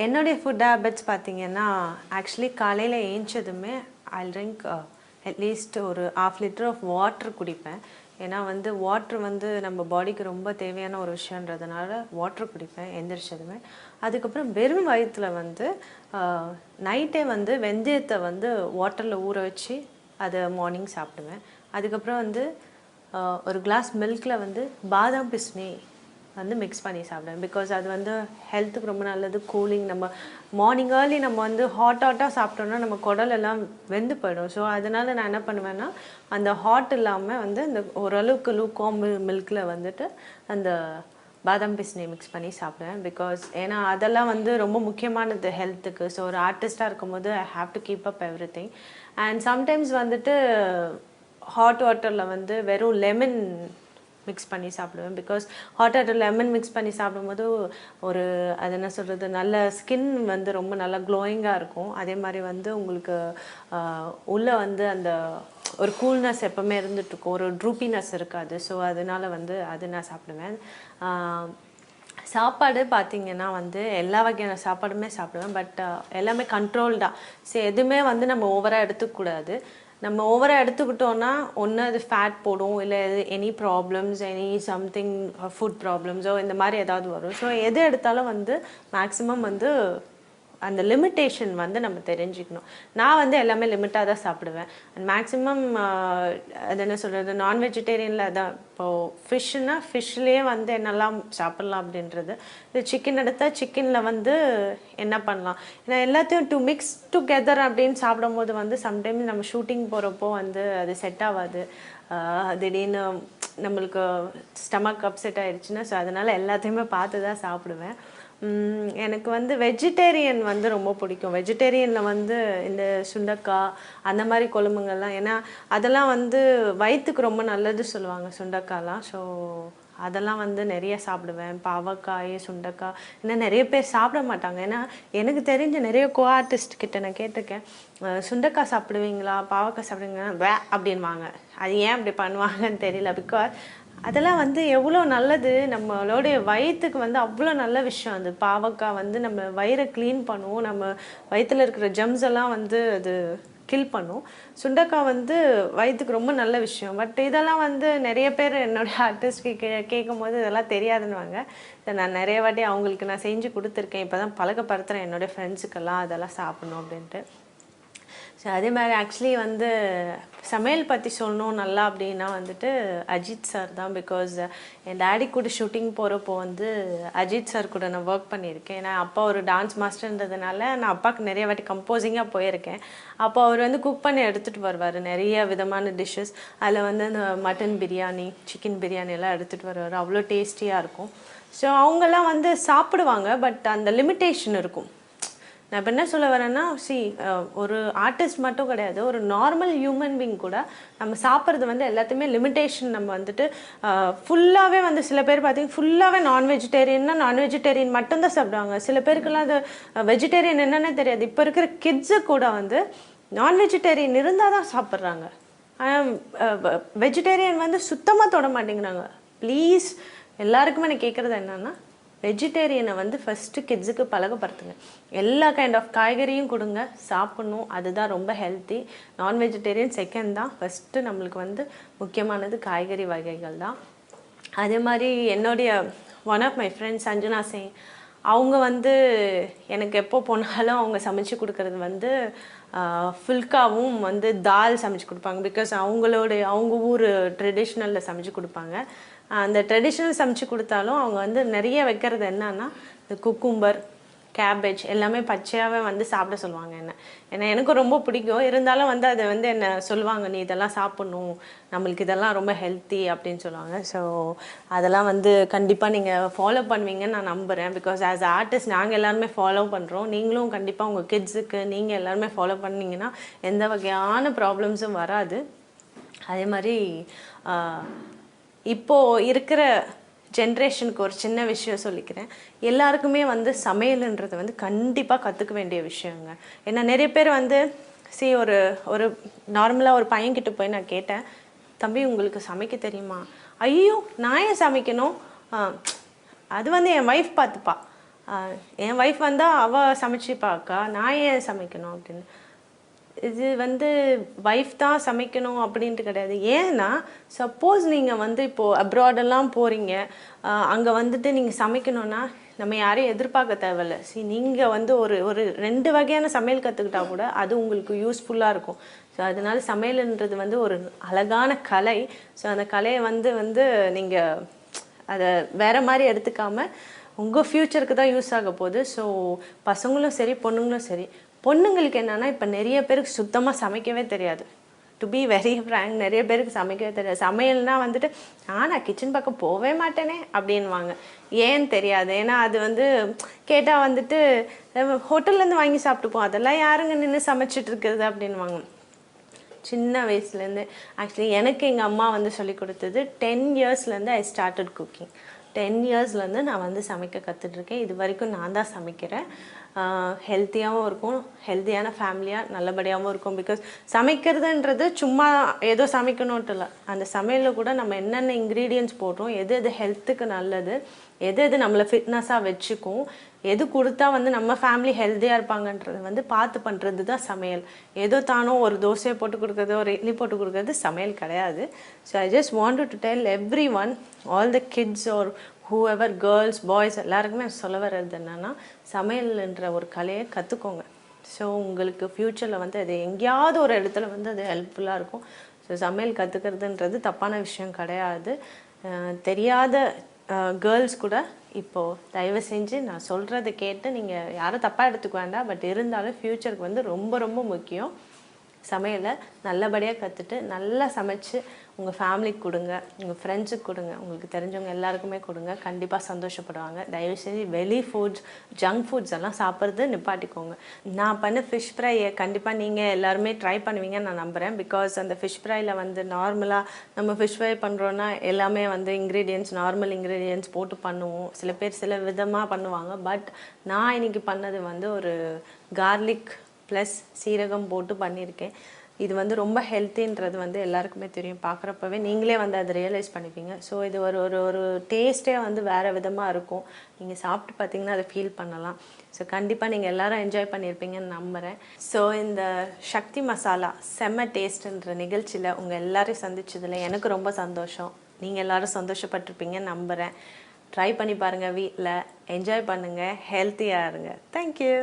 என்னுடைய food habits பார்த்தீங்கன்னா actually காலையில் ஏஞ்சதுமே ஐ ட்ரிங்க் அட்லீஸ்ட் ஒரு 1/2 லிட்டர் ஆஃப் வாட்டர் குடிப்பேன். ஏன்னா வந்து வாட்ரு வந்து நம்ம பாடிக்கு ரொம்ப தேவையான ஒரு விஷயன்றதுனால வாட்ரு குடிப்பேன் எந்திரிச்சதுமே. அதுக்கப்புறம் வெறும் வயிற்றுல வந்து நைட்டே வந்து வெந்தயத்தை வந்து வாட்டரில் ஊற வச்சு அதை மார்னிங் சாப்பிடுவேன். அதுக்கப்புறம் வந்து ஒரு கிளாஸ் மில்கில் வந்து பாதாம் பிஸ்னி வந்து மிக்ஸ் பண்ணி சாப்பிடுவேன். பிகாஸ் அது வந்து ஹெல்த்துக்கு ரொம்ப நல்லது, கூலிங். நம்ம மார்னிங் ஏர்லி நம்ம வந்து ஹாட்டாக சாப்பிட்டோம்னா நம்ம குடலெல்லாம் வெந்து போயிடும். ஸோ அதனால் நான் என்ன பண்ணுவேன்னா அந்த ஹாட் இல்லாமல் வந்து இந்த ஓரளவுக்கு லூக்வார்ம் மில்கில் வந்துட்டு அந்த பாதாம் பிஸ்னி மிக்ஸ் பண்ணி சாப்பிடுவேன். பிகாஸ் ஏன்னா அதெல்லாம் வந்து ரொம்ப முக்கியமானது ஹெல்த்துக்கு. ஸோ ஒரு ஆர்டிஸ்ட்டாக இருக்கும்போது I have to keep up every thing. And sometimes வந்துட்டு ஹாட் வாட்டரில் வந்து வெறும் லெமன் மிக்ஸ் பண்ணி சாப்பிடுவேன். Because hot water lemon mix பண்ணி சாப்பிடும்போது ஒரு அது என்ன சொல்கிறது, நல்ல ஸ்கின் வந்து ரொம்ப நல்லா க்ளோயிங்காக இருக்கும். அதே மாதிரி வந்து உங்களுக்கு உள்ளே வந்து அந்த ஒரு கூல்னஸ் எப்போவுமே இருந்துகிட்ருக்கும், ஒரு ட்ரூப்பினஸ் இருக்காது. ஸோ அதனால் வந்து அது நான் சாப்பிடுவேன். சாப்பாடு பார்த்திங்கன்னா வந்து எல்லா வகையான சாப்பாடுமே சாப்பிடுவேன். பட் எல்லாமே கண்ட்ரோல்டாக. சரி, எதுவுமே வந்து நம்ம ஓவராக எடுத்துக்கூடாது. நம்ம ஓவராக எடுத்துக்கிட்டோன்னா ஒன்று அது ஃபேட் போடும், இல்லை any problems, any something food ப்ராப்ளம்ஸோ இந்த மாதிரி ஏதாவது வரும். ஸோ எது எடுத்தாலும் வந்து மேக்ஸிமம் வந்து அந்த லிமிட்டேஷன் வந்து நம்ம தெரிஞ்சுக்கணும். நான் வந்து எல்லாமே லிமிட்டாக தான் சாப்பிடுவேன். அண்ட் மேக்ஸிமம் அது என்ன சொல்கிறது, நான் வெஜிடேரியனில் அதான் இப்போது ஃபிஷ்ஷுன்னா ஃபிஷ்லேயே வந்து என்னெல்லாம் சாப்பிட்லாம் அப்படின்றது. இது சிக்கன் எடுத்தால் சிக்கனில் வந்து என்ன பண்ணலாம், ஏன்னா எல்லாத்தையும் டு மிக்ஸ் டுகெதர் அப்படின்னு சாப்பிடும்போது வந்து சம்டைம்ஸ் நம்ம ஷூட்டிங் போகிறப்போ வந்து அது செட் ஆகாது. திடீர்னு நம்மளுக்கு ஸ்டமக் அப்செட் ஆகிடுச்சுன்னா, ஸோ அதனால் எல்லாத்தையுமே பார்த்து தான் சாப்பிடுவேன். எனக்கு வந்து வெஜிடேரியன் வந்து ரொம்ப பிடிக்கும். வெஜிடேரியனில் வந்து இந்த சுண்டக்காய் அந்த மாதிரி குழம்புங்கள்லாம், ஏன்னா அதெல்லாம் வந்து வயிற்றுக்கு ரொம்ப நல்லது சொல்லுவாங்க சுண்டக்காய்லாம். ஸோ அதெல்லாம் வந்து நிறைய சாப்பிடுவேன். பாவக்காய், சுண்டக்காய், ஏன்னா நிறைய பேர் சாப்பிட மாட்டாங்க. ஏன்னா எனக்கு தெரிஞ்ச நிறைய ஆர்டிஸ்ட் கிட்ட நான் கேட்டிருக்கேன், சுண்டக்காய் சாப்பிடுவீங்களா, பாவக்காய் சாப்பிடுவீங்களா, வே அப்படின்வாங்க. அது ஏன் அப்படி பண்ணுவாங்கன்னு தெரியல. பிகாஸ் அதெல்லாம் வந்து எவ்வளோ நல்லது, நம்மளுடைய வயிற்றுக்கு வந்து அவ்வளோ நல்ல விஷயம். அது பாவக்காய் வந்து நம்ம வயிறை க்ளீன் பண்ணும், நம்ம வயிற்றில் இருக்கிற ஜெம்ஸ் எல்லாம் வந்து அது கில் பண்ணும். சுண்டக்காய் வந்து வயிற்றுக்கு ரொம்ப நல்ல விஷயம். பட் இதெல்லாம் வந்து நிறைய பேர் என்னோடய ஆர்டிஸ்ட்க்கு கேட்கும் போது இதெல்லாம் தெரியாதுன்னுவாங்க. இதை நான் நிறைய வாட்டி அவங்களுக்கு நான் செஞ்சு கொடுத்துருக்கேன். இப்போ தான் பழக்கப்படுத்துகிறேன் என்னோடய ஃப்ரெண்ட்ஸுக்கெல்லாம் அதெல்லாம் சாப்பிட்ணும் அப்படின்ட்டு. ஸோ அதே மாதிரி ஆக்சுவலி வந்து சமையல் பற்றி சொல்லணும் நல்லா அப்படின்னா வந்துட்டு அஜித் சார் தான். பிகாஸ் என் டேடி கூட ஷூட்டிங் போகிறப்போ வந்து அஜித் சார் கூட நான் ஒர்க் பண்ணியிருக்கேன். ஏன்னா அப்பா ஒரு டான்ஸ் மாஸ்டர்ன்றதுனால நான் அப்பாவுக்கு நிறைய வாட்டி கம்போசிங்காக போயிருக்கேன். அப்போ அவர் வந்து குக் பண்ணி எடுத்துகிட்டு வருவார் நிறைய விதமான டிஷ்ஷஸ். அதில் வந்து அந்த மட்டன் பிரியாணி, சிக்கன் பிரியாணி எல்லாம் எடுத்துகிட்டு வருவார். அவ்வளோ டேஸ்டியாக இருக்கும். ஸோ அவங்கெல்லாம் வந்து சாப்பிடுவாங்க, பட் அந்த லிமிட்டேஷன் இருக்கும். நான் இப்போ என்ன சொல்ல வரேன்னா, ஒரு ஆர்டிஸ்ட் மட்டும் கிடையாது, ஒரு நார்மல் ஹியூமன் பீங் கூட நம்ம சாப்பிட்றது வந்து எல்லாத்தையுமே லிமிட்டேஷன். நம்ம வந்துட்டு ஃபுல்லாகவே வந்து சில பேர் பார்த்தீங்கன்னா ஃபுல்லாகவே நான் வெஜிடேரியன் மட்டும்தான் சாப்பிடுவாங்க. சில பேருக்குலாம் அது வெஜிடேரியன் என்னன்னே தெரியாது. இப்போ இருக்கிற கிட்ஸு கூட வந்து நான் வெஜிடேரியன் இருந்தால் தான் சாப்பிட்றாங்க. ஆனால் வெஜிடேரியன் வந்து சுத்தமாக தொட மாட்டேங்கிறாங்க. ப்ளீஸ் எல்லாருக்குமே நான் கேட்குறது என்னன்னா, வெஜிடேரியனை வந்து ஃபஸ்ட்டு கிட்ஸுக்கு பழக்கப்படுத்துங்க. எல்லா கைண்ட் ஆஃப் காய்கறியும் கொடுங்க, சாப்பிட்ணும். அதுதான் ரொம்ப ஹெல்த்தி. நான் வெஜிடேரியன் செகண்ட் தான், ஃபஸ்ட்டு நம்மளுக்கு வந்து முக்கியமானது காய்கறி வகைகள் தான். அதே மாதிரி என்னுடைய one of my friends Sanjana Singh, அவங்க வந்து எனக்கு எப்போ போனாலும் அவங்க சமைச்சு கொடுக்குறது வந்து ஃபுல்காவும் வந்து தால் சமைச்சு கொடுப்பாங்க. பிகாஸ் அவங்க ஊர் ட்ரெடிஷ்னலில் சமைச்சு கொடுப்பாங்க. அந்த ட்ரெடிஷ்னல் சமைச்சு கொடுத்தாலும் அவங்க வந்து நிறைய வைக்கிறது என்னன்னா இந்த குக்கும்பர், கேபேஜ் எல்லாமே பச்சையாகவே வந்து சாப்பிட சொல்லுவாங்க என்ன. ஏன்னா எனக்கு ரொம்ப பிடிக்கும். இருந்தாலும் வந்து அதை வந்து என்ன சொல்லுவாங்க, நீ இதெல்லாம் சாப்பிட்ணும், நம்மளுக்கு இதெல்லாம் ரொம்ப ஹெல்த்தி அப்படின்னு சொல்லுவாங்க. ஸோ அதெல்லாம் வந்து கண்டிப்பாக நீங்கள் ஃபாலோ பண்ணுவீங்கன்னு நான் நம்புகிறேன். பிகாஸ் ஆஸ் ஆர்டிஸ்ட் நாங்கள் எல்லாருமே ஃபாலோ பண்ணுறோம். நீங்களும் கண்டிப்பாக உங்கள் கிட்ஸுக்கு நீங்கள் எல்லாருமே ஃபாலோ பண்ணிங்கன்னா எந்த வகையான ப்ராப்ளம்ஸும் வராது. அதே மாதிரி இப்போது இருக்கிற ஜென்ரேஷனுக்கு ஒரு சின்ன விஷயம் சொல்லிக்கிறேன். எல்லாருக்குமே வந்து சமையல்ன்றது வந்து கண்டிப்பாக கற்றுக்க வேண்டிய விஷயங்க. ஏன்னா நிறைய பேர் வந்து ஒரு நார்மலாக ஒரு பையன்கிட்ட போய் நான் கேட்டேன், தம்பி உங்களுக்கு சமைக்க தெரியுமா? ஐயோ நான் ஏன் சமைக்கணும், அது வந்து என் ஒய்ஃப் பார்த்துப்பா, என் ஒய்ஃப் வந்தால் அவள் சமைச்சிப்பாக்கா, நான் ஏன் சமைக்கணும் அப்படின்னு. இது வந்து ஒய்ஃப் தான் சமைக்கணும் அப்படின்ட்டு கிடையாது. ஏன்னா சப்போஸ் நீங்கள் வந்து இப்போது அப்ராடெல்லாம் போகிறீங்க, அங்கே வந்துட்டு நீங்கள் சமைக்கணுன்னா நம்ம யாரையும் எதிர்பார்க்க தேவையில்ல. நீங்கள் வந்து ஒரு 2 வகையான சமையல் கற்றுக்கிட்டா கூட அது உங்களுக்கு யூஸ்ஃபுல்லாக இருக்கும். ஸோ அதனால சமையல்ன்றது வந்து ஒரு அழகான கலை. ஸோ அந்த கலையை வந்து நீங்கள் அதை வேறு மாதிரி எடுத்துக்காமல் உங்கள் ஃப்யூச்சருக்கு தான் யூஸ் ஆக போகுது. ஸோ பசங்களும் சரி பொண்ணுங்களும் சரி. பொண்ணுங்களுக்கு என்னென்னா இப்போ நிறைய பேருக்கு சுத்தமாக சமைக்கவே தெரியாது. டு பி வெரி ஃப்ராங்க், நிறைய பேருக்கு சமைக்கவே தெரியாது. சமையல்னால் வந்துட்டு நான் கிச்சன் பக்கம் போகவே மாட்டேனே அப்படின்வாங்க. ஏன்னு தெரியாது. ஏன்னா அது வந்து கேட்டால் வந்துட்டு ஹோட்டல்லேருந்து வாங்கி சாப்பிட்டுப்போம், அதெல்லாம் யாருங்க நின்று சமைச்சிட்டு இருக்கிறது அப்படின்வாங்க. சின்ன வயசுலேருந்து ஆக்சுவலி எனக்கு எங்கள் அம்மா வந்து சொல்லி கொடுத்தது 10 இயர்ஸ்லேருந்து ஐ ஸ்டார்டட் குக்கிங். 10 இயர்ஸ்லேருந்து நான் வந்து சமைக்க கற்றுட்ருக்கேன். இது வரைக்கும் நான் தான் சமைக்கிறேன். ஹெல்த்தியாகவும் இருக்கும், ஹெல்த்தியான ஃபேமிலியாக நல்லபடியாகவும் இருக்கும். பிகாஸ் சமைக்கிறதுன்றது சும்மா ஏதோ சமைக்கணுன்ட்டு இல்லை. அந்த சமையலில் கூட நம்ம என்னென்ன இன்க்ரீடியன்ட்ஸ் போடுறோம், எது ஹெல்த்துக்கு நல்லது, எது நம்மளை ஃபிட்னஸாக வச்சுக்கும், எது கொடுத்தா வந்து நம்ம ஃபேமிலி ஹெல்த்தியாக இருப்பாங்கன்றது வந்து பார்த்து பண்ணுறது தான் சமையல். ஏதோ தானோ ஒரு தோசையை போட்டு கொடுக்குறது, ஒரு இட்லி போட்டு கொடுக்குறது சமையல் கிடையாது. So I just want to tell everyone, all the kids or whoever, girls, boys, எல்லாருக்குமே சொல்ல வர்றது என்னென்னா சமையல்ன்ற ஒரு கலையை கற்றுக்கோங்க. ஸோ உங்களுக்கு ஃப்யூச்சரில் வந்து அது எங்கேயாவது ஒரு இடத்துல வந்து அது ஹெல்ப்ஃபுல்லாக இருக்கும். ஸோ சமையல் கற்றுக்கிறதுன்றது தப்பான விஷயம் கிடையாது. தெரியாத கேர்ள்ஸ் கூட இப்போது தயவு செஞ்சு நான் சொல்கிறத கேட்டு நீங்கள் யாரும் தப்பாக எடுத்துக்க வேண்டாம். பட் இருந்தாலும் ஃப்யூச்சருக்கு வந்து ரொம்ப ரொம்ப முக்கியம். சமையலை நல்லபடியாக கற்றுட்டு நல்லா சமைச்சு உங்கள் ஃபேமிலிக்கு கொடுங்க, உங்கள் ஃப்ரெண்ட்ஸுக்கு கொடுங்க, உங்களுக்கு தெரிஞ்சவங்க எல்லாருக்குமே கொடுங்க. கண்டிப்பாக சந்தோஷப்படுவாங்க. தயவு செஞ்சு வெளி ஃபுட்ஸ், ஜங்க் ஃபுட்ஸ் எல்லாம் சாப்பிட்றது நிப்பாட்டிக்கோங்க. நான் பண்ண ஃபிஷ் ஃப்ரையை கண்டிப்பாக நீங்கள் எல்லாருமே ட்ரை பண்ணுவீங்கன்னு நான் நம்புகிறேன். பிகாஸ் அந்த ஃபிஷ் ஃப்ரையில் வந்து நார்மலாக நம்ம ஃபிஷ் ஃப்ரை பண்ணுறோன்னா எல்லாமே வந்து இன்க்ரீடியன்ட்ஸ், நார்மல் இன்க்ரீடியன்ட்ஸ் போட்டு பண்ணுவோம். சில பேர் சில விதமாக பண்ணுவாங்க. பட் நான் இன்றைக்கி பண்ணது வந்து ஒரு கார்லிக் ப்ளஸ் சீரகம் போட்டு பண்ணியிருக்கேன். இது வந்து ரொம்ப ஹெல்த்தின்றது வந்து எல்லாருக்குமே தெரியும். பார்க்குறப்பவே நீங்களே வந்து அதை ரியலைஸ் பண்ணிப்பீங்க. ஸோ இது ஒரு டேஸ்ட்டே வந்து வேறு விதமாக இருக்கும். நீங்கள் சாப்பிட்டு பார்த்தீங்கன்னா அதை ஃபீல் பண்ணலாம். ஸோ கண்டிப்பாக நீங்கள் எல்லோரும் என்ஜாய் பண்ணியிருப்பீங்கன்னு நம்புகிறேன். ஸோ இந்த சக்தி மசாலா செம்ம டேஸ்ட்டுன்ற நிகழ்ச்சியில் உங்கள் எல்லோரையும் சந்திச்சதில் எனக்கு ரொம்ப சந்தோஷம். நீங்கள் எல்லோரும் சந்தோஷப்பட்டிருப்பீங்கன்னு நம்புகிறேன். ட்ரை பண்ணி பாருங்கள், வீட்டில் என்ஜாய் பண்ணுங்கள், ஹெல்த்தியாக இருங்க. தேங்க்யூ.